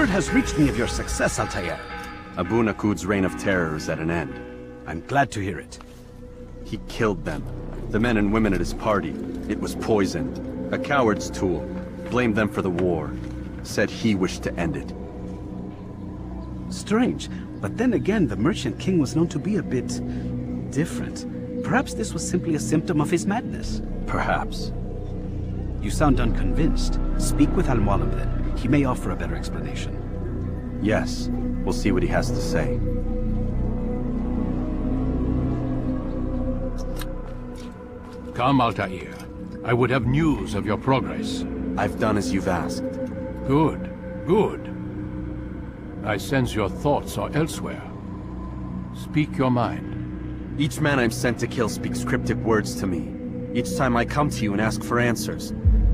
Word has reached me of your success, Altair. Abu Nakud's reign of terror is at an end. I'm glad to hear it. He killed them. The men and women at his party. It was poison. A coward's tool. Blamed them for the war. Said he wished to end it. Strange, but then again, the Merchant King was known to be a bit different. Perhaps this was simply a symptom of his madness. Perhaps. You sound unconvinced. Speak with Al-Mualim then. He may offer a better explanation. Yes. We'll see what he has to say. Come, Altair. I would have news of your progress. I've done as you've asked. Good, good. I sense your thoughts are elsewhere. Speak your mind. Each man I'm sent to kill speaks cryptic words to me. Each time I come to you and ask for answers.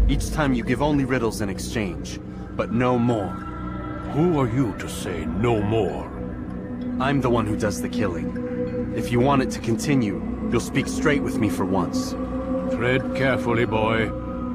Each time you give only riddles in exchange, but no more. Who are you to say no more? I'm the one who does the killing. If you want it to continue, you'll speak straight with me for once. Tread carefully, boy.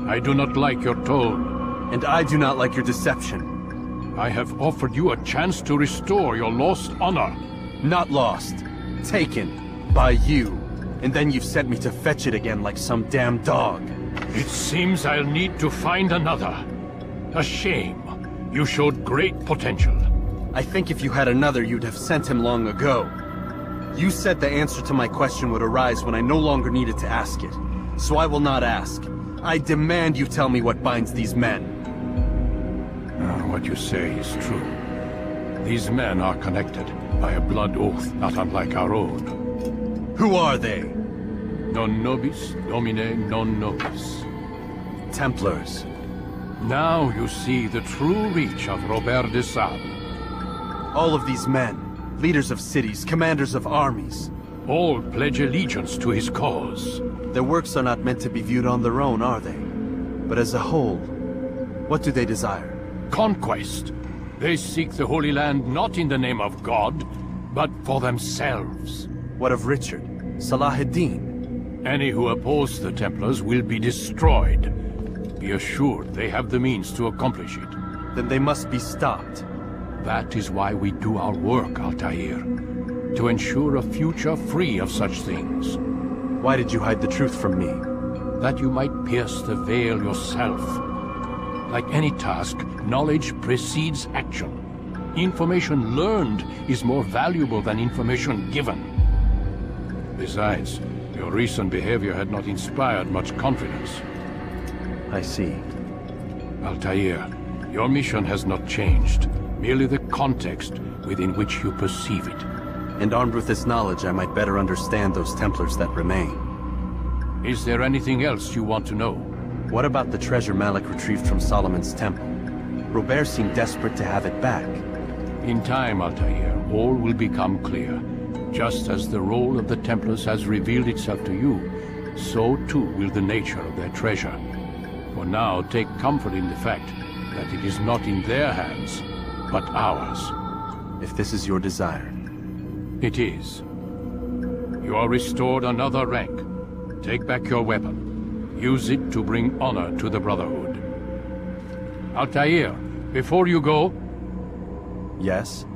I do not like your tone. And I do not like your deception. I have offered you a chance to restore your lost honor. Not lost. Taken. By you. And then you've sent me to fetch it again like some damn dog. It seems I'll need to find another. A shame. You showed great potential. I think if you had another, you'd have sent him long ago. You said the answer to my question would arise when I no longer needed to ask it. So I will not ask. I demand you tell me what binds these men. What you say is true. These men are connected by a blood oath not unlike our own. Who are they? Non nobis, domine non nobis. Templars. Now you see the true reach of Robert de Sable. All of these men, leaders of cities, commanders of armies. All pledge allegiance to his cause. Their works are not meant to be viewed on their own, are they? But as a whole, what do they desire? Conquest. They seek the Holy Land not in the name of God, but for themselves. What of Richard? Salahuddin? Any who oppose the Templars will be destroyed. Be assured they have the means to accomplish it. Then they must be stopped. That is why we do our work, Altair. To ensure a future free of such things. Why did you hide the truth from me? That you might pierce the veil yourself. Like any task, knowledge precedes action. Information learned is more valuable than information given. Besides, your recent behavior had not inspired much confidence. I see. Altair, your mission has not changed. Merely the context within which you perceive it. And armed with this knowledge, I might better understand those Templars that remain. Is there anything else you want to know? What about the treasure Malik retrieved from Solomon's temple? Robert seemed desperate to have it back. In time, Altair, all will become clear. Just as the role of the Templars has revealed itself to you, so too will the nature of their treasure. For now, take comfort in the fact that it is not in their hands, but ours. If this is your desire. It is. You are restored another rank. Take back your weapon. Use it to bring honor to the Brotherhood. Altair, before you go... Yes?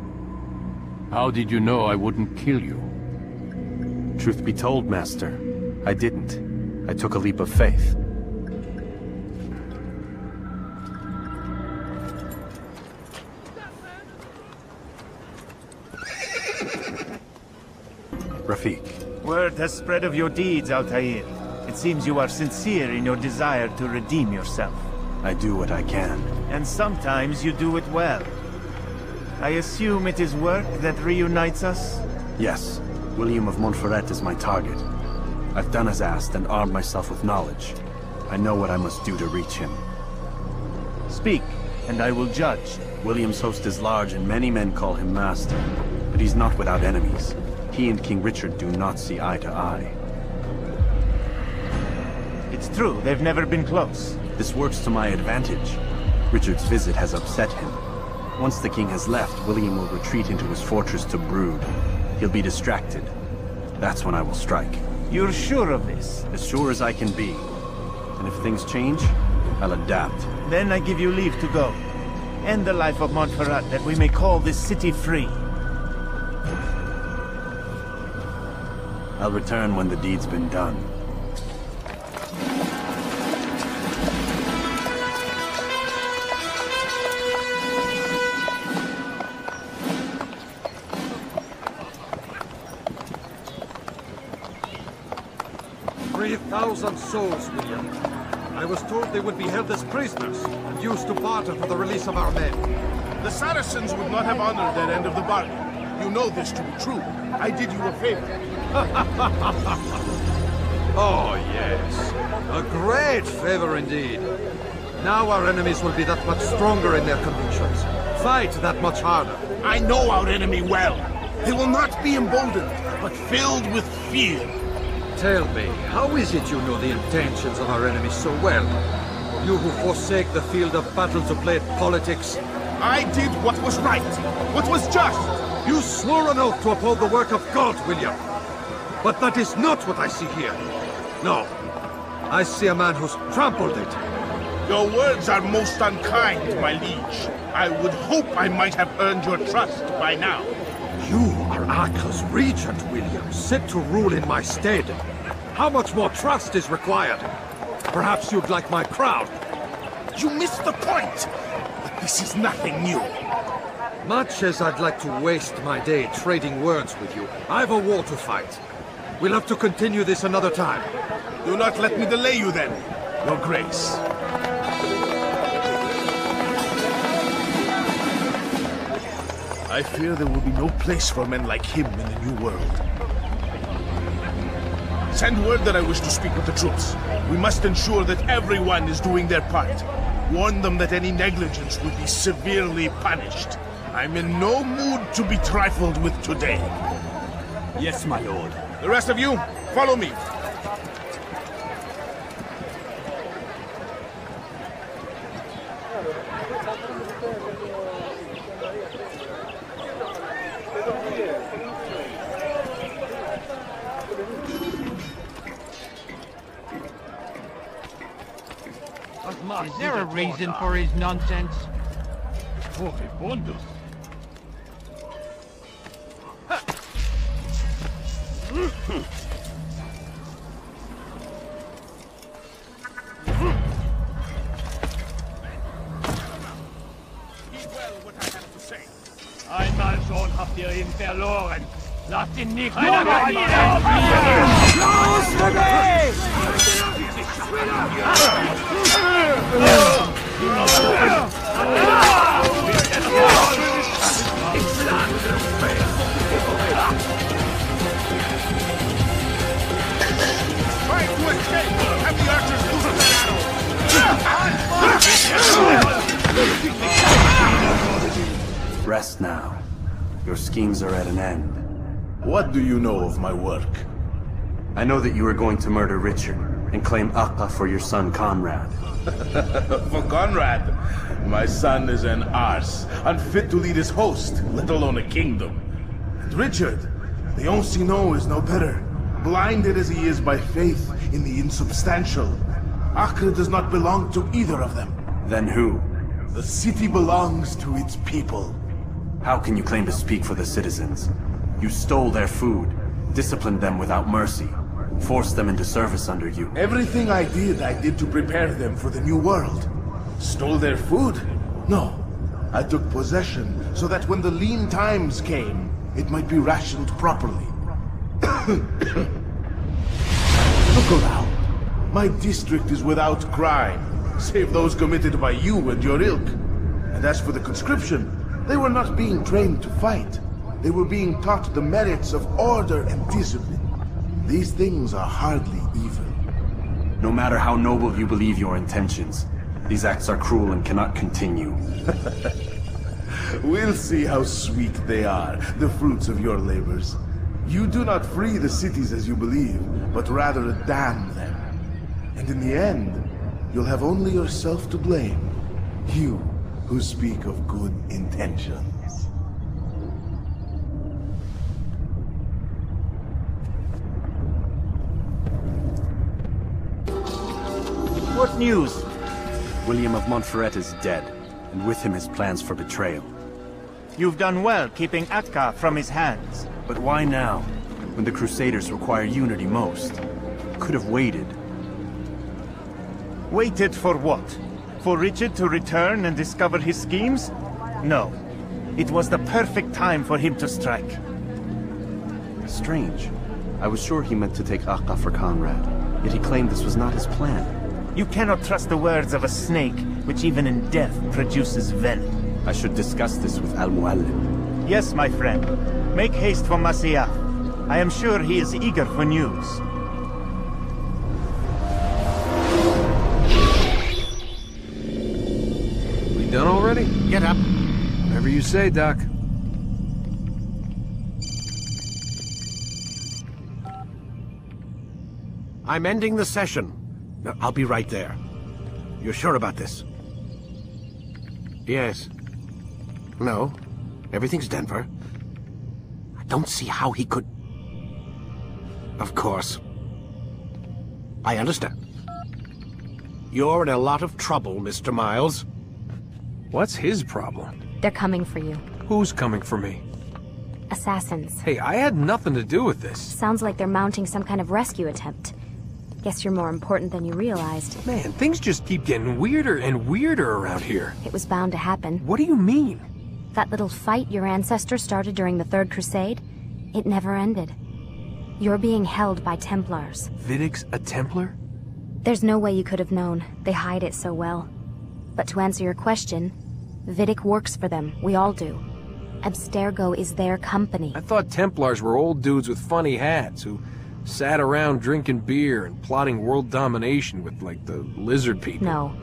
How did you know I wouldn't kill you? Truth be told, Master, I didn't. I took a leap of faith. Rafiq. Word has spread of your deeds, Altair. It seems you are sincere in your desire to redeem yourself. I do what I can. And sometimes you do it well. I assume it is work that reunites us? Yes. William of Montferrat is my target. I've done as asked and armed myself with knowledge. I know what I must do to reach him. Speak, and I will judge. William's host is large and many men call him master. But he's not without enemies. He and King Richard do not see eye to eye. It's true, they've never been close. This works to my advantage. Richard's visit has upset him. Once the king has left, William will retreat into his fortress to brood. He'll be distracted. That's when I will strike. You're sure of this? As sure as I can be. And if things change, I'll adapt. Then I give you leave to go. End the life of Montferrat that we may call this city free. I'll return when the deed's been done. 3,000 souls, William. I was told they would be held as prisoners and used to barter for the release of our men. The Saracens would not have honored their end of the bargain. You know this to be true. I did you a favor. Oh, yes. A great favor indeed. Now our enemies will be that much stronger in their convictions. Fight that much harder. I know our enemy well. They will not be emboldened, but filled with fear. Tell me, how is it you know the intentions of our enemies so well? You who forsake the field of battle to play at politics. I did what was right, what was just. You swore an oath to uphold the work of God, William. But that is not what I see here. No. I see a man who's trampled it. Your words are most unkind, my liege. I would hope I might have earned your trust by now. You are Acre's regent, William, set to rule in my stead. How much more trust is required? Perhaps you'd like my crown. You missed the point. But this is nothing new. Much as I'd like to waste my day trading words with you, I've a war to fight. We'll have to continue this another time. Do not let me delay you then, Your Grace. I fear there will be no place for men like him in the New World. Send word that I wish to speak with the troops. We must ensure that everyone is doing their part. Warn them that any negligence will be severely punished. I'm in no mood to be trifled with today. Yes, my lord. The rest of you, follow me. Is there a reason for his nonsense? Einmal schon habt ihr ihn verloren. Lasst ihn nicht Try to escape! Have the archers loosen their arrows! Rest now. Your schemes are at an end. What do you know of my work? I know that you are going to murder Richard and claim Akka for your son Conrad. For Conrad, my son is an arse, unfit to lead his host, let alone a kingdom. And Richard, the Ancino is no better, blinded as he is by faith in the insubstantial. Acre does not belong to either of them. Then who? The city belongs to its people. How can you claim to speak for the citizens? You stole their food, disciplined them without mercy, forced them into service under you. Everything I did to prepare them for the new world. Stole their food? No. I took possession so that when the lean times came, it might be rationed properly. Look around. My district is without crime, save those committed by you and your ilk. And as for the conscription, they were not being trained to fight. They were being taught the merits of order and discipline. These things are hardly evil. No matter how noble you believe your intentions, these acts are cruel and cannot continue. We'll see how sweet they are, the fruits of your labors. You do not free the cities as you believe, but rather damn them. And in the end, you'll have only yourself to blame. You who speak of good intentions. What news? William of Montferrat is dead. and with him his plans for betrayal. You've done well keeping Akka from his hands. But why now, when the Crusaders require unity most? Could have waited. Waited for what? For Richard to return and discover his schemes? No. It was the perfect time for him to strike. Strange. I was sure he meant to take Akka for Conrad, yet he claimed this was not his plan. You cannot trust the words of a snake, which even in death produces venom. I should discuss this with Al-Muallim. Yes, my friend. Make haste for Masyaf. I am sure he is eager for news. We done already? Get up. Whatever you say, Doc. I'm ending the session. I'll be right there. You're sure about this? Yes. No. Everything's Denver. I don't see how he could... Of course. I understand. You're in a lot of trouble, Mr. Miles. What's his problem? They're coming for you. Who's coming for me? Assassins. Hey, I had nothing to do with this. Sounds like they're mounting some kind of rescue attempt. Guess you're more important than you realized. Man, things just keep getting weirder and weirder around here. It was bound to happen. What do you mean? That little fight your ancestors started during the Third Crusade, it never ended. You're being held by Templars. Vidic's a Templar? There's no way you could have known. They hide it so well. But to answer your question, Vidic works for them. We all do. Abstergo is their company. I thought Templars were old dudes with funny hats who sat around drinking beer and plotting world domination with, like, the lizard people. No.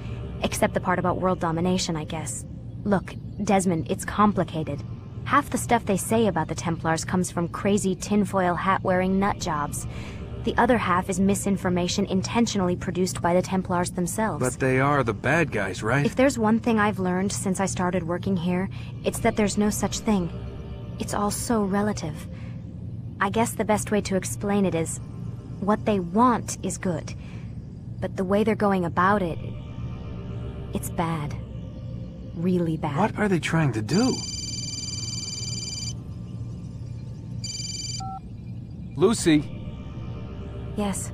Except the part about world domination, I guess. Look, Desmond, it's complicated. Half the stuff they say about the Templars comes from crazy tinfoil hat-wearing nutjobs. The other half is misinformation intentionally produced by the Templars themselves. But they are the bad guys, right? If there's one thing I've learned since I started working here, it's that there's no such thing. It's all so relative. I guess the best way to explain it is, what they want is good. But the way they're going about it, it's bad. Really bad. What are they trying to do? Lucy? Yes.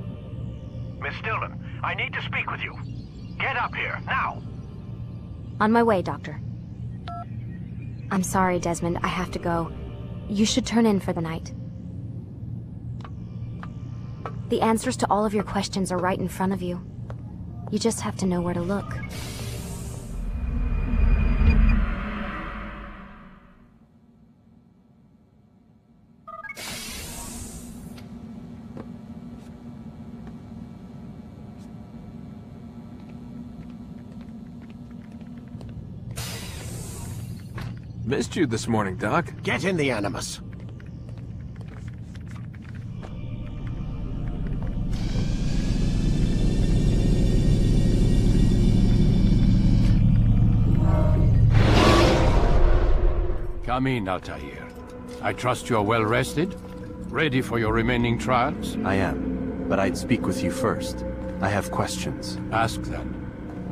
Miss Stillman, I need to speak with you. Get up here, now! On my way, Doctor. I'm sorry, Desmond. I have to go. You should turn in for the night. The answers to all of your questions are right in front of you. You just have to know where to look. Missed you this morning, Doc. Get in the Animus. Come in, Altair. I trust you're well rested? Ready for your remaining trials? I am, but I'd speak with you first. I have questions. Ask them.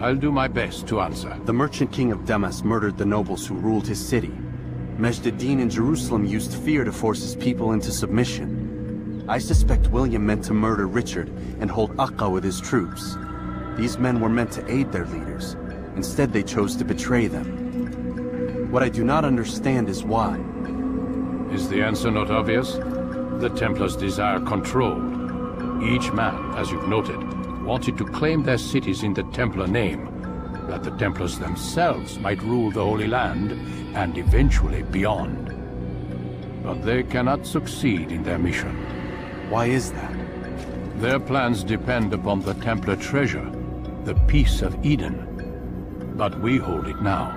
I'll do my best to answer. The merchant king of Damas murdered the nobles who ruled his city. Majd ad-Din in Jerusalem used fear to force his people into submission. I suspect William meant to murder Richard and hold Akka with his troops. These men were meant to aid their leaders. Instead, they chose to betray them. What I do not understand is why. Is the answer not obvious? The Templars desire control. Each man, as you've noted, wanted to claim their cities in the Templar name, that the Templars themselves might rule the Holy Land and eventually beyond. But they cannot succeed in their mission. Why is that? Their plans depend upon the Templar treasure, the Peace of Eden. But we hold it now,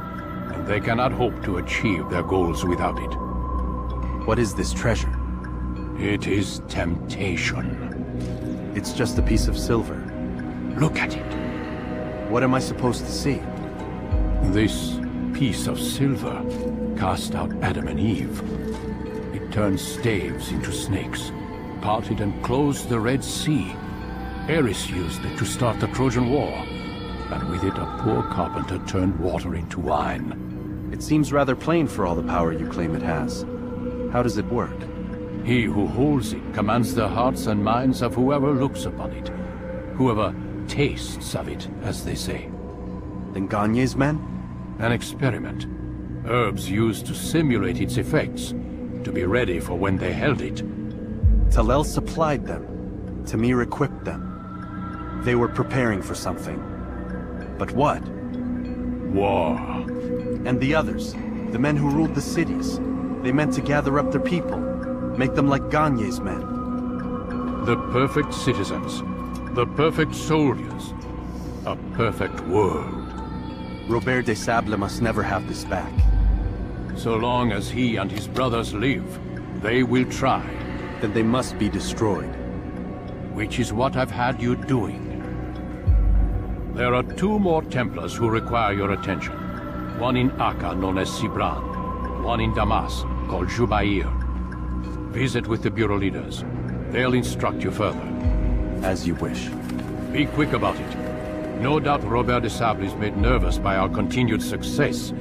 and they cannot hope to achieve their goals without it. What is this treasure? It is temptation. It's just a piece of silver. Look at it. What am I supposed to see? This piece of silver cast out Adam and Eve. It turned staves into snakes, parted and closed the Red Sea. Ares used it to start the Trojan War. and with it a poor carpenter turned water into wine. It seems rather plain for all the power you claim it has. How does it work? He who holds it commands the hearts and minds of whoever looks upon it. Whoever tastes of it, as they say. Then Gagne's men? An experiment. Herbs used to simulate its effects, to be ready for when they held it. Talel supplied them. Tamir equipped them. They were preparing for something. But what? War. And the others, the men who ruled the cities, they meant to gather up their people, make them like Gagne's men. The perfect citizens, the perfect soldiers, a perfect world. Robert de Sable must never have this back. So long as he and his brothers live, they will try. Then they must be destroyed. Which is what I've had you doing. There are 2 more Templars who require your attention. One in Akka, known as Sibran. One in Damas, called Jubair. Visit with the Bureau leaders. They'll instruct you further. As you wish. Be quick about it. No doubt Robert de Sable is made nervous by our continued success.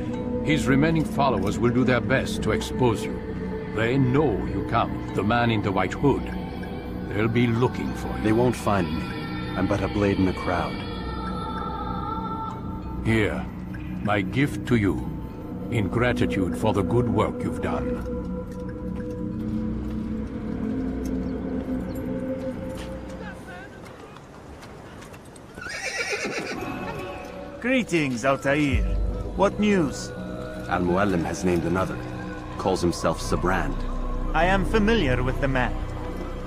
His remaining followers will do their best to expose you. They know you come, the man in the white hood. They'll be looking for you. They won't find me. I'm but a blade in the crowd. Here, my gift to you, in gratitude for the good work you've done. Greetings, Altair. What news? Al-Muallim has named another. Calls himself Sabrand. I am familiar with the man.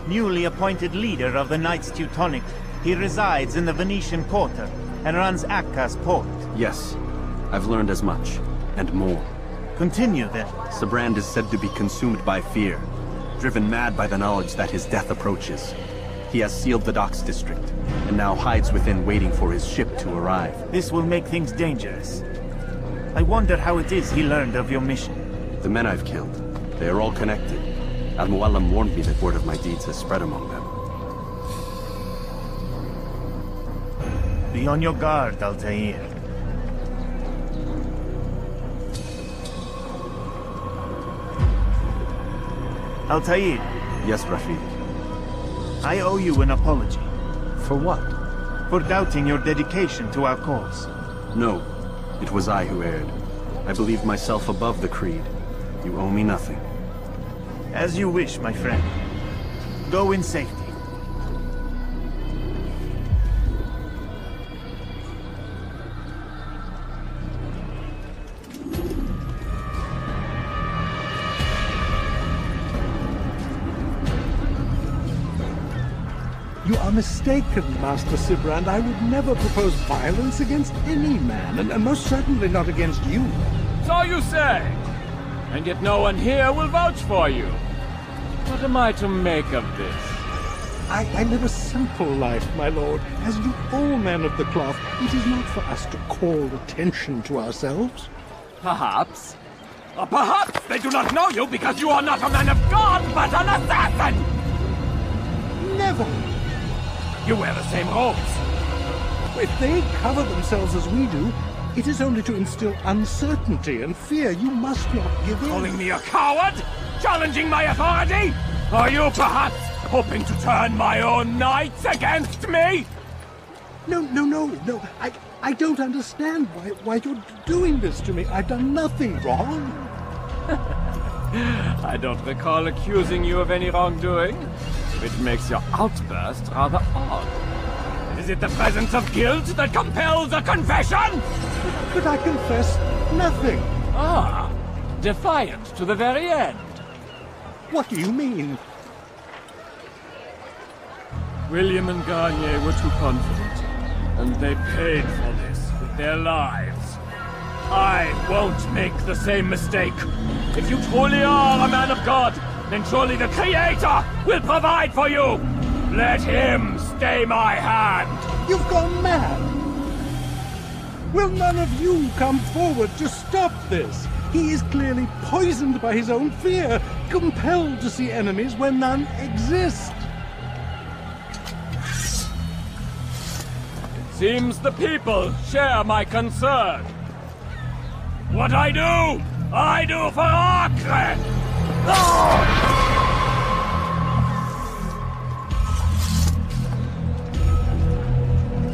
Newly appointed leader of the Knights Teutonic, he resides in the Venetian Quarter and runs Akka's port. Yes, I've learned as much, and more. Continue then. Sabrand is said to be consumed by fear, driven mad by the knowledge that his death approaches. He has sealed the docks district, and now hides within waiting for his ship to arrive. This will make things dangerous. I wonder how it is he learned of your mission. The men I've killed, they are all connected. Al-Muallim warned me that word of my deeds has spread among them. Be on your guard, Altair. Altair. Yes, Rafiq. I owe you an apology. For what? For doubting your dedication to our cause. No, it was I who erred. I believed myself above the Creed. You owe me nothing. As you wish, my friend. Go in safety. You are mistaken, Master Sibrand. I would never propose violence against any man, and most certainly not against you. So you say? And yet no one here will vouch for you. What am I to make of this? I live a simple life, my lord. As do all men of the cloth, it is not for us to call attention to ourselves. Perhaps. Or perhaps they do not know you because you are not a man of God, but an assassin! Never! You wear the same robes. If they cover themselves as we do, it is only to instill uncertainty and fear. You must not give in. Calling me a coward? Challenging my authority? Are you perhaps hoping to turn my own knights against me? No. I don't understand why you're doing this to me. I've done nothing wrong. I don't recall accusing you of any wrongdoing, which makes your outburst rather odd. Is it the presence of guilt that compels a confession? But I confess nothing. Ah, defiant to the very end. What do you mean? William and Garnier were too confident, and they paid for this with their lives. I won't make the same mistake. If you truly are a man of God, then surely the Creator will provide for you! Let him stay my hand! You've gone mad! Will none of you come forward to stop this? He is clearly poisoned by his own fear, compelled to see enemies where none exist. It Seems the people share my concern. What I do for Acre!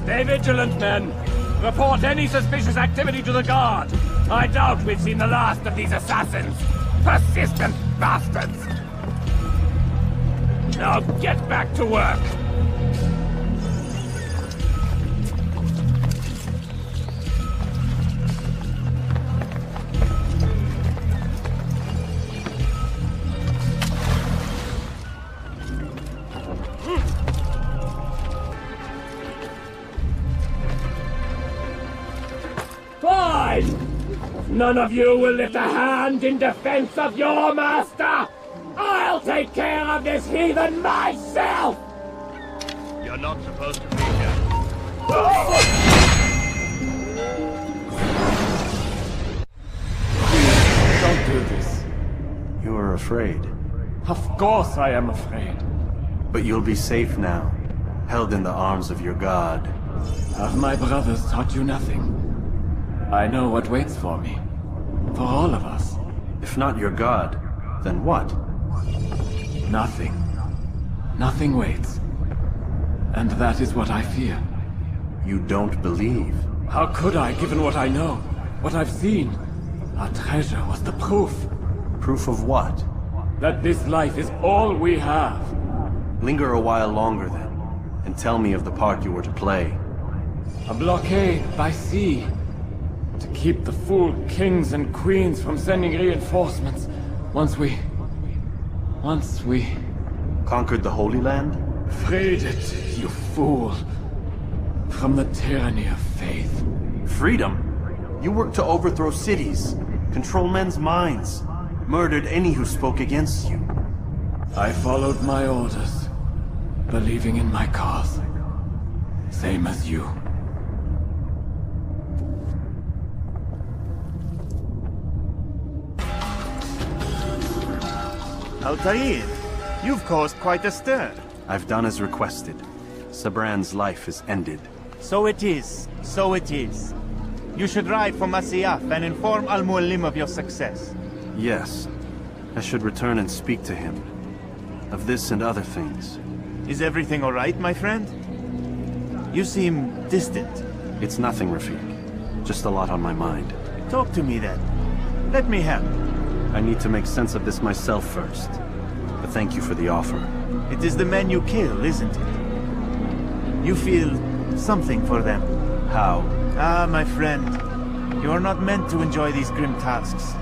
Stay vigilant, men. Report any suspicious activity to the guard. I doubt we've seen the last of these assassins. Persistent bastards! Now get back to work! None of you will lift a hand in defense of your master! I'll take care of this heathen myself! You're not supposed to be here. Don't do this. You are afraid. Of course I am afraid. But you'll be safe now, held in the arms of your god. Have my brothers taught you nothing? I know what waits for me. For all of us. If not your god, then what? Nothing. Nothing waits. And that is what I fear. You don't believe? How could I, given what I know? What I've seen? Our treasure was the proof. Proof of what? That this life is all we have. Linger a while longer then, and tell me of the part you were to play. A blockade by sea. To keep the fool kings and queens from sending reinforcements. Once we... Conquered the Holy Land? Freed it, you fool. From the tyranny of faith. Freedom? You worked to overthrow cities, control men's minds, murdered any who spoke against you. I followed my orders, believing in my cause. Same as you. Altair, you've caused quite a stir. I've done as requested. Sabran's life is ended. So it is. So it is. You should ride for Masyaf and inform Al-Mualim of your success. Yes. I should return and speak to him. Of this and other things. Is everything all right, my friend? You seem distant. It's nothing, Rafiq. Just a lot on my mind. Talk to me then. Let me help. I need to make sense of this myself first. But thank you for the offer. It is the men you kill, isn't it? You feel something for them. How? Ah, my friend. You are not meant to enjoy these grim tasks.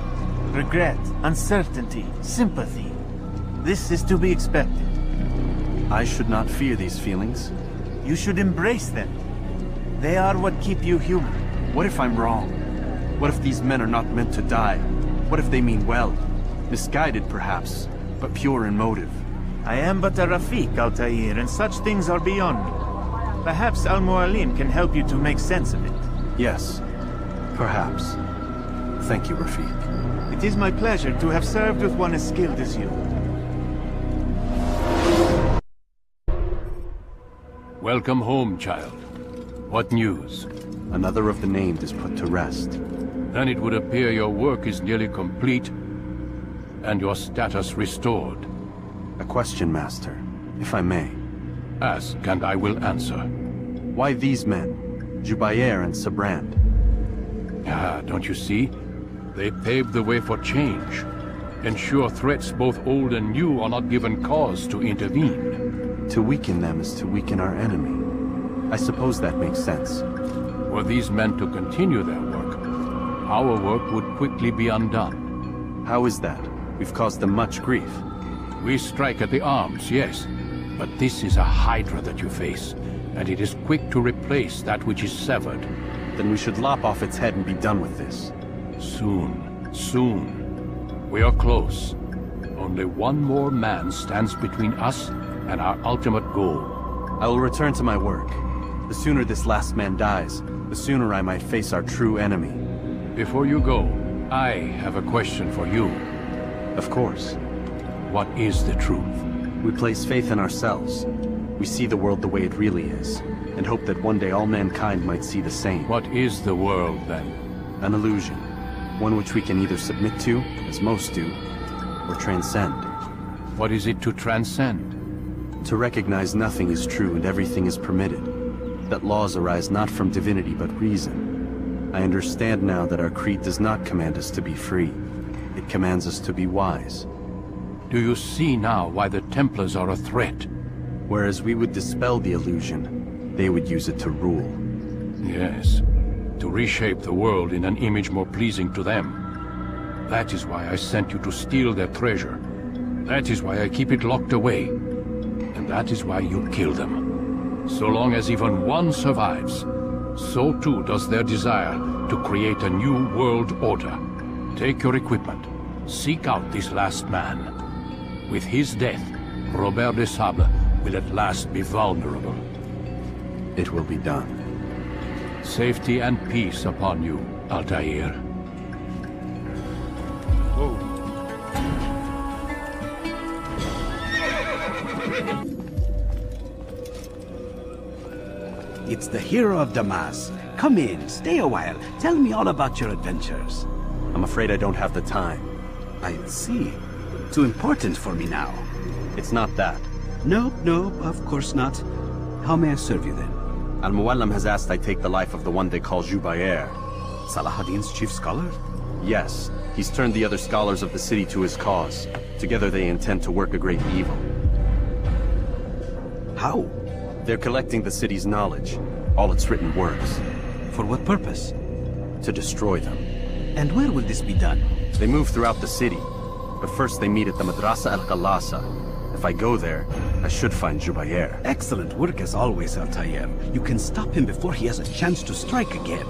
Regret, uncertainty, sympathy. This is to be expected. I should not fear these feelings. You should embrace them. They are what keep you human. What if I'm wrong? What if these men are not meant to die? What if they mean well? Misguided, perhaps, but pure in motive. I am but a Rafiq, Altair, and such things are beyond me. Perhaps Al-Mualim can help you to make sense of it. Yes, perhaps. Thank you, Rafiq. It is my pleasure to have served with one as skilled as you. Welcome home, child. What news? Another of the named is put to rest. Then it would appear your work is nearly complete, and your status restored. A question, Master, if I may. Ask, and I will answer. Why these men? Jubair and Sabrand? Ah, don't you see? They paved the way for change. Ensure threats both old and new are not given cause to intervene. To weaken them is to weaken our enemy. I suppose that makes sense. Were these men to continue their work, our work would quickly be undone. How is that? We've caused them much grief. We strike at the arms, yes. But this is a hydra that you face, and it is quick to replace that which is severed. Then we should lop off its head and be done with this. Soon, soon. We are close. Only one more man stands between us and our ultimate goal. I will return to my work. The sooner this last man dies, the sooner I might face our true enemy. Before you go, I have a question for you. Of course. What is the truth? We place faith in ourselves. We see the world the way it really is, and hope that one day all mankind might see the same. What is the world, then? An illusion. One which we can either submit to, as most do, or transcend. What is it to transcend? To recognize nothing is true and everything is permitted. That laws arise not from divinity but reason. I understand now that our creed does not command us to be free. It commands us to be wise. Do you see now why the Templars are a threat? Whereas we would dispel the illusion, they would use it to rule. Yes, to reshape the world in an image more pleasing to them. That is why I sent you to steal their treasure. That is why I keep it locked away. And that is why you kill them. So long as even one survives, so too does their desire to create a new world order. Take your equipment. Seek out this last man. With his death, Robert de Sable will at last be vulnerable. It will be done. Safety and peace upon you, Altair. It's the hero of Damas. Come in, stay a while. Tell me all about your adventures. I'm afraid I don't have the time. I see. Too important for me now. It's not that. No, of course not. How may I serve you then? Al-Muallim has asked I take the life of the one they call Jubair. Salahadin's chief scholar? Yes. He's turned the other scholars of the city to his cause. Together they intend to work a great evil. How? They're collecting the city's knowledge, all its written works. For what purpose? To destroy them. And where will this be done? They move throughout the city, but first they meet at the Madrasa al-Qalasa. If I go there, I should find Jubair. Excellent work as always, Altair. You can stop him before he has a chance to strike again.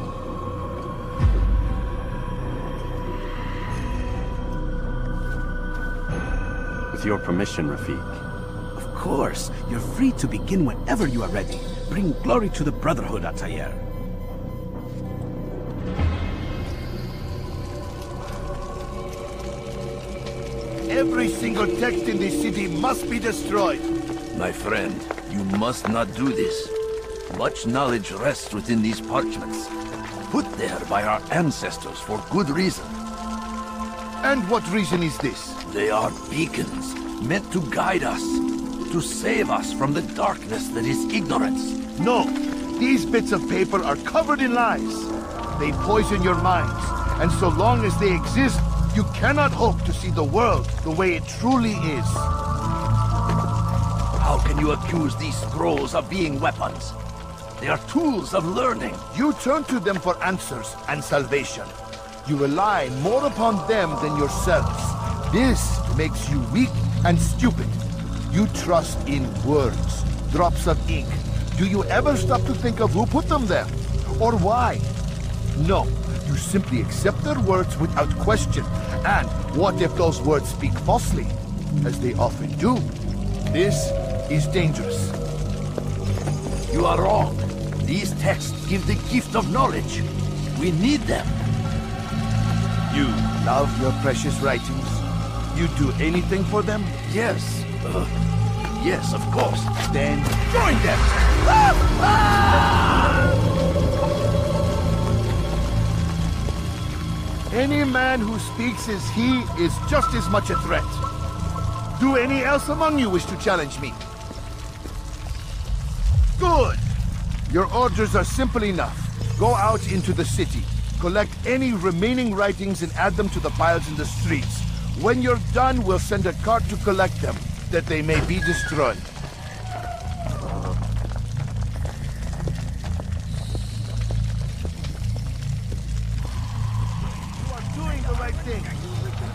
With your permission, Rafiq. Of course. You're free to begin whenever you are ready. Bring glory to the Brotherhood, Altair. Every single text in this city must be destroyed. My friend, you must not do this. Much knowledge rests within these parchments, put there by our ancestors for good reason. And what reason is this? They are beacons, meant to guide us, to save us from the darkness that is ignorance. No, these bits of paper are covered in lies. They poison your minds, and so long as they exist, you cannot hope to see the world the way it truly is. How can you accuse these scrolls of being weapons? They are tools of learning. You turn to them for answers and salvation. You rely more upon them than yourselves. This makes you weak and stupid. You trust in words, drops of ink. Do you ever stop to think of who put them there? Or why? No, you simply accept their words without question. And what if those words speak falsely? As they often do. This is dangerous. You are wrong. These texts give the gift of knowledge. We need them. You love your precious writings? You'd do anything for them? Yes. Yes, of course. Then join them! Any man who speaks as he is just as much a threat. Do any else among you wish to challenge me? Good! Your orders are simple enough. Go out into the city, collect any remaining writings and add them to the piles in the streets. When you're done, we'll send a cart to collect them, that they may be destroyed. You are doing the right thing.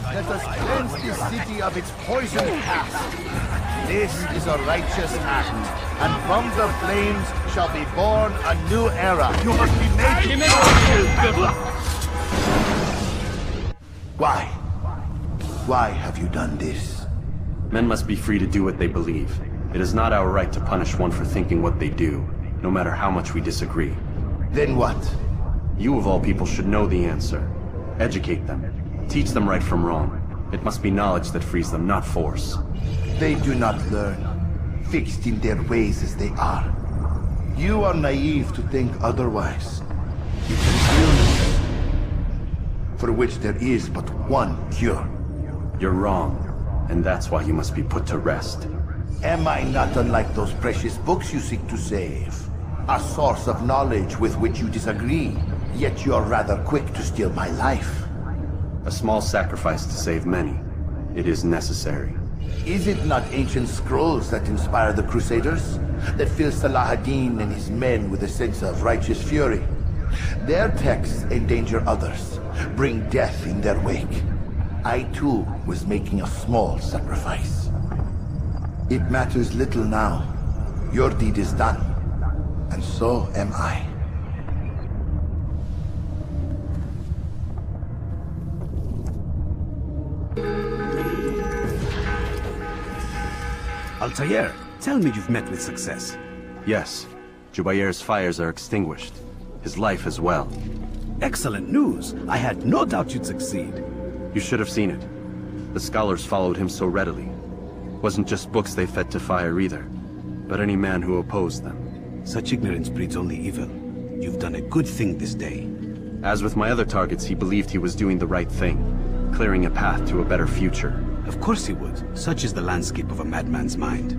Let us cleanse this city of its poisoned past. This is a righteous act, and from the flames shall be born a new era. You must be made Why? Why have you done this? Men must be free to do what they believe. It is not our right to punish one for thinking what they do, no matter how much we disagree. Then what? You of all people should know the answer. Educate them. Teach them right from wrong. It must be knowledge that frees them, not force. They do not learn. fixed in their ways as they are. You are naive to think otherwise. It's an illness for which there is but one cure. You're wrong, and that's why you must be put to rest. Am I not unlike those precious books you seek to save? A source of knowledge with which you disagree, yet you're rather quick to steal my life. A small sacrifice to save many. It is necessary. Is it not ancient scrolls that inspire the Crusaders? That fill Salah ad-Din and his men with a sense of righteous fury? Their texts endanger others, bring death in their wake. I too was making a small sacrifice. It matters little now. Your deed is done, and so am I. Altair, tell me you've met with success. Yes. Jubayr's fires are extinguished. His life as well. Excellent news. I had no doubt you'd succeed. You should have seen it. The scholars followed him so readily. Wasn't just books they fed to fire either, but any man who opposed them. Such ignorance breeds only evil. You've done a good thing this day. As with my other targets, he believed he was doing the right thing, clearing a path to a better future. Of course he would. Such is the landscape of a madman's mind.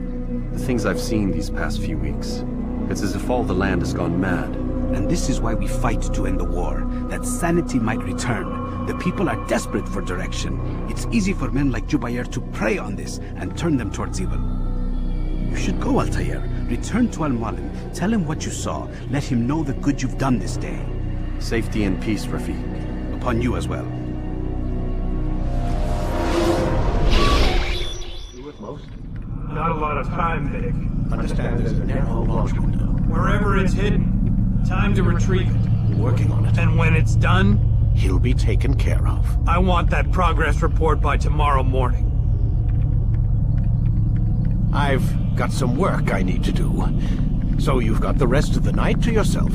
The things I've seen these past few weeks, it's as if all the land has gone mad. And this is why we fight to end the war, that sanity might return. The people are desperate for direction. It's easy for men like Jubayr to prey on this and turn them towards evil. You should go, Altair. Return to Al-Mualim. Tell him what you saw. Let him know the good you've done this day. Safety and peace, Rafiq. Upon you as well. Not a lot of time, Vic. Understand there's a narrow launch window. Wherever it's hidden, time to retrieve it. Working on it. And when it's done, he'll be taken care of. I want that progress report by tomorrow morning. I've got some work I need to do, so you've got the rest of the night to yourself.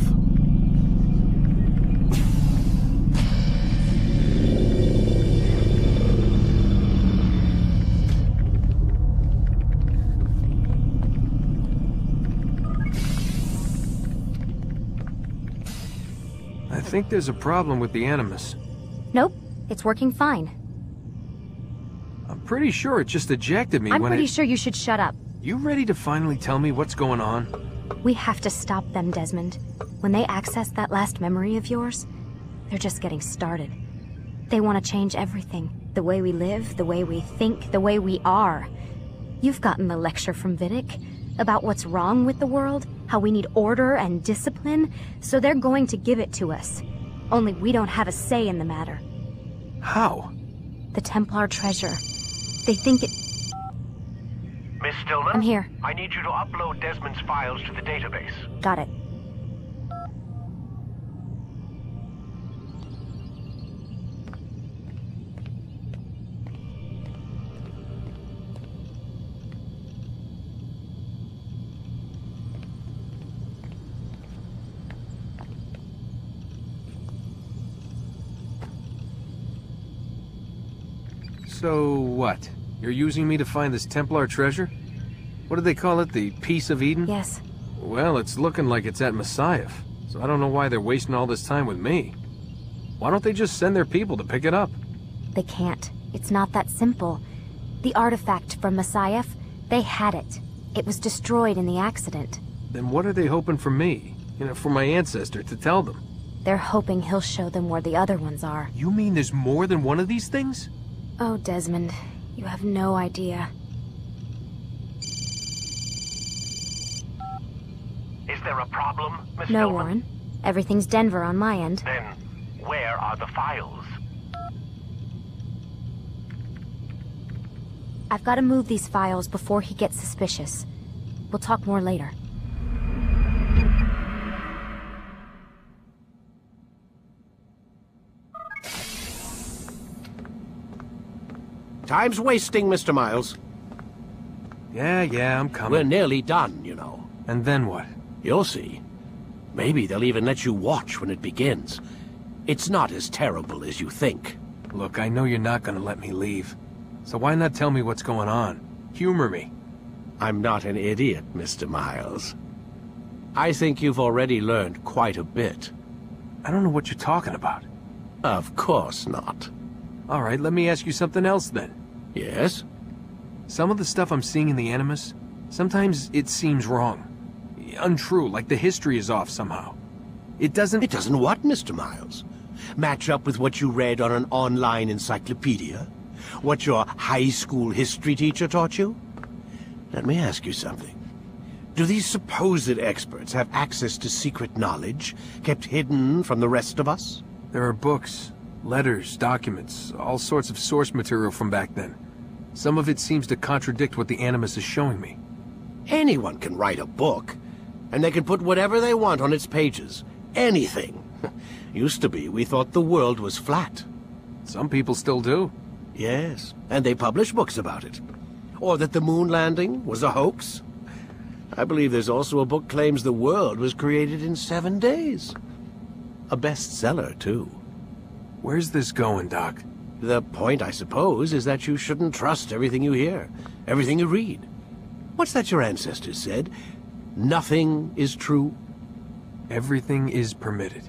I think there's a problem with the Animus. Nope, it's working fine. I'm pretty sure it just ejected me I'm when pretty sure you should shut up. You ready to finally tell me what's going on? We have to stop them, Desmond. When they access that last memory of yours, they're just getting started. They want to change everything. The way we live, the way we think, the way we are. You've gotten the lecture from Vidic about what's wrong with the world, how we need order and discipline, so they're going to give it to us. Only we don't have a say in the matter. How? The Templar treasure. They think it... Miss Stillman? I'm here. I need you to upload Desmond's files to the database. Got it. So what? You're using me to find this Templar treasure? What do they call it? The Peace of Eden? Yes. Well, it's looking like it's at Messiah, so I don't know why they're wasting all this time with me. Why don't they just send their people to pick it up? They can't. It's not that simple. The artifact from Messiah, they had it. It was destroyed in the accident. Then what are they hoping for me? You know, for my ancestor to tell them? They're hoping he'll show them where the other ones are. You mean there's more than one of these things? Oh, Desmond, you have no idea. Is there a problem, Miss No, Stillman? Warren. Everything's Denver on my end. Then, where are the files? I've got to move these files before he gets suspicious. We'll talk more later. Time's wasting, Mr. Miles. Yeah, I'm coming. We're nearly done, you know. And then what? You'll see. Maybe they'll even let you watch when it begins. It's not as terrible as you think. Look, I know you're not gonna let me leave. So why not tell me what's going on? Humor me. I'm not an idiot, Mr. Miles. I think you've already learned quite a bit. I don't know what you're talking about. Of course not. All right, let me ask you something else then. Yes? Some of the stuff I'm seeing in the Animus, sometimes it seems wrong. Untrue, like the history is off somehow. It doesn't... It doesn't what, Mr. Miles? Match up with what you read on an online encyclopedia? What your high school history teacher taught you? Let me ask you something. Do these supposed experts have access to secret knowledge kept hidden from the rest of us? There are books, letters, documents, all sorts of source material from back then. Some of it seems to contradict what the Animus is showing me. Anyone can write a book, and they can put whatever they want on its pages. Anything. Used to be, we thought the world was flat. Some people still do. Yes, and they publish books about it. Or that the moon landing was a hoax. I believe there's also a book claims the world was created in 7 days. A bestseller, too. Where's this going, Doc? The point, I suppose, is that you shouldn't trust everything you hear, everything you read. What's that your ancestors said? Nothing is true? Everything is permitted.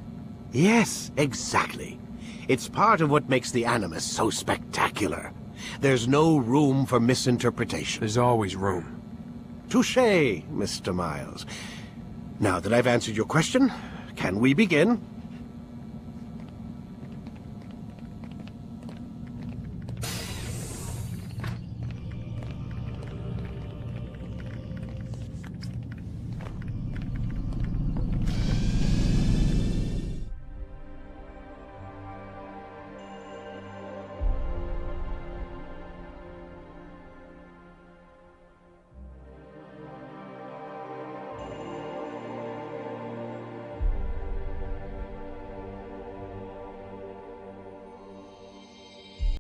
Yes, exactly. It's part of what makes the Animus so spectacular. There's no room for misinterpretation. There's always room. Touché, Mr. Miles. Now that I've answered your question, can we begin?